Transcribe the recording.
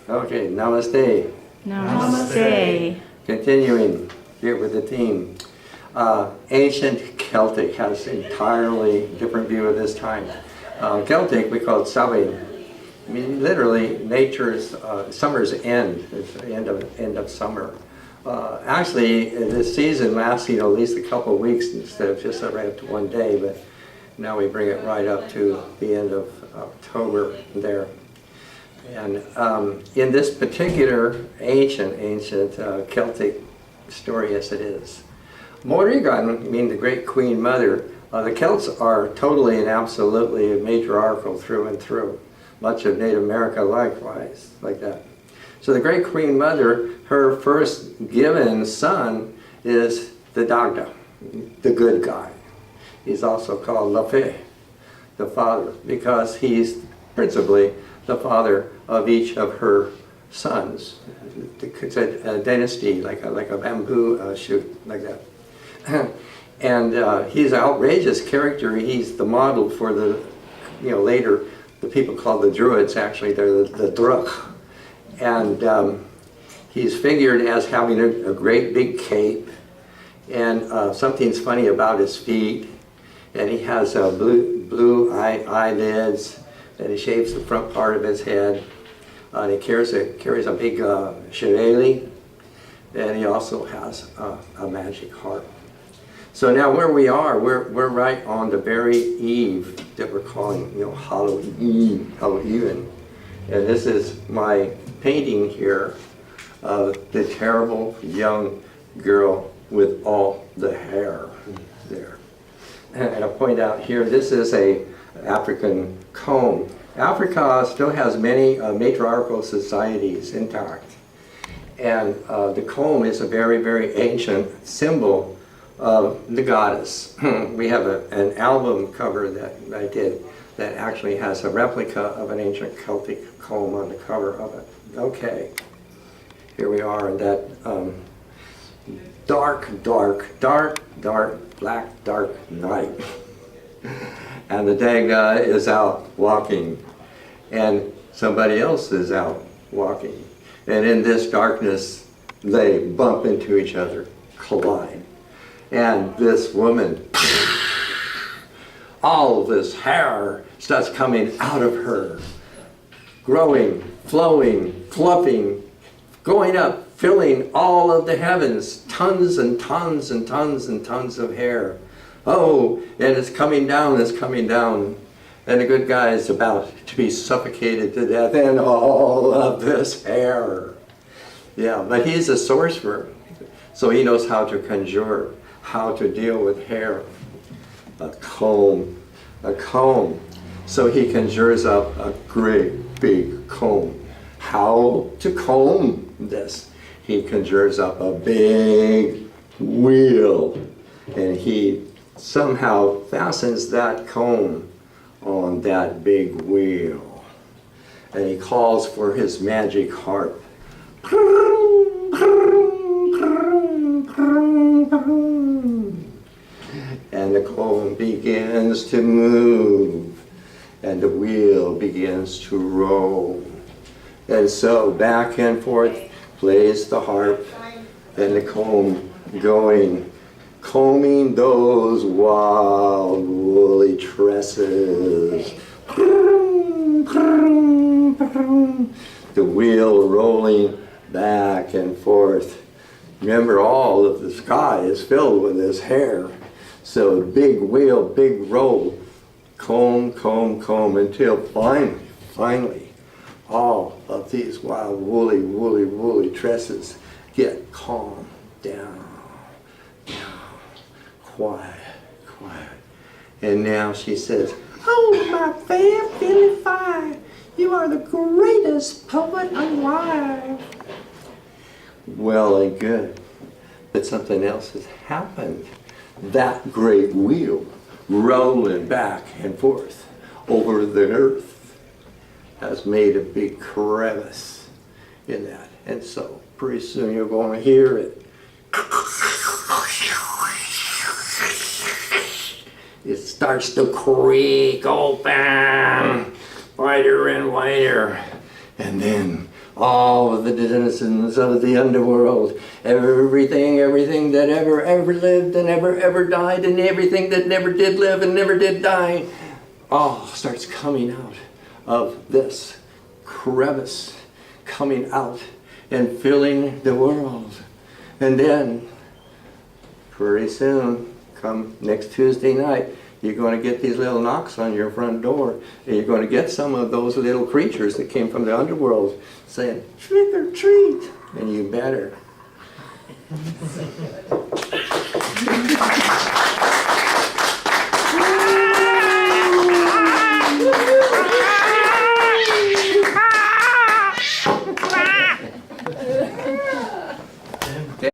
Okay, namaste. Namaste. Continuing here with the theme. Ancient Celtic has entirely different view of this time. Celtic, we call it Samhain. I mean, literally, nature's summer's end. It's the end of summer. Actually, this season lasting at least a couple of weeks instead of just around one day, but now we bring it right up to the end of October there. And in this particular ancient Celtic story, as it is, Morrigan, meaning the great Queen Mother, the Celts are totally and absolutely matriarchal through and through. Much of Native America likewise, like that. So the great Queen Mother, her first given son is the Dagda, the good guy. He's also called Lafe, the father, because he's principally the father of each of her sons. It's a dynasty, like a bamboo shoot, like that. And he's an outrageous character. He's the model for the, later, the people called the Druids, actually, they're the Druk. And he's figured as having a great big cape, and something's funny about his feet, and he has blue eyelids, and he shaves the front part of his head, and he carries a big shillelagh, and he also has a magic harp. So now where we are, we're right on the very eve that we're calling, Halloween, and this is my painting here of the terrible young girl with all the hair there. And I'll point out here, this is a African comb. Africa still has many matriarchal societies intact. And the comb is a very, very ancient symbol of the goddess. We have an album cover that I did that actually has a replica of an ancient Celtic comb on the cover of it. Okay, here we are in that dark, black, dark night. And the Dagda is out walking, and somebody else is out walking. And in this darkness, they bump into each other, collide. And this woman, all of this hair starts coming out of her, growing, flowing, fluffing, going up, filling all of the heavens, tons and tons and tons and tons of hair. Oh, and it's coming down, and the good guy is about to be suffocated to death in all of this hair. Yeah, but he's a sorcerer, so he knows how to conjure, how to deal with hair. A comb. So he conjures up a great big comb. How to comb this? He conjures up a big wheel, and he somehow fastens that comb on that big wheel. And he calls for his magic harp. And the comb begins to move, and the wheel begins to roll. And so back and forth plays the harp, and the comb going, combing those wild woolly tresses. The wheel rolling back and forth. Remember, all of the sky is filled with this hair. So big wheel, big roll, comb, until finally, all of these wild woolly tresses get calm down, quiet. And now she says, "Oh, my fair Philly Fire, you are the greatest poet alive." Well and good, but something else has happened. That great wheel rolling back and forth over the earth has made a big crevice in that. And so pretty soon you're going to hear it. It starts to creak open, wider and wider. And then all of the denizens of the underworld, everything that ever lived and ever died, and everything that never did live and never did die, all starts coming out of this crevice, coming out and filling the world. And then, pretty soon, come next Tuesday night, you're going to get these little knocks on your front door, and you're going to get some of those little creatures that came from the underworld saying, trick or treat, and you better.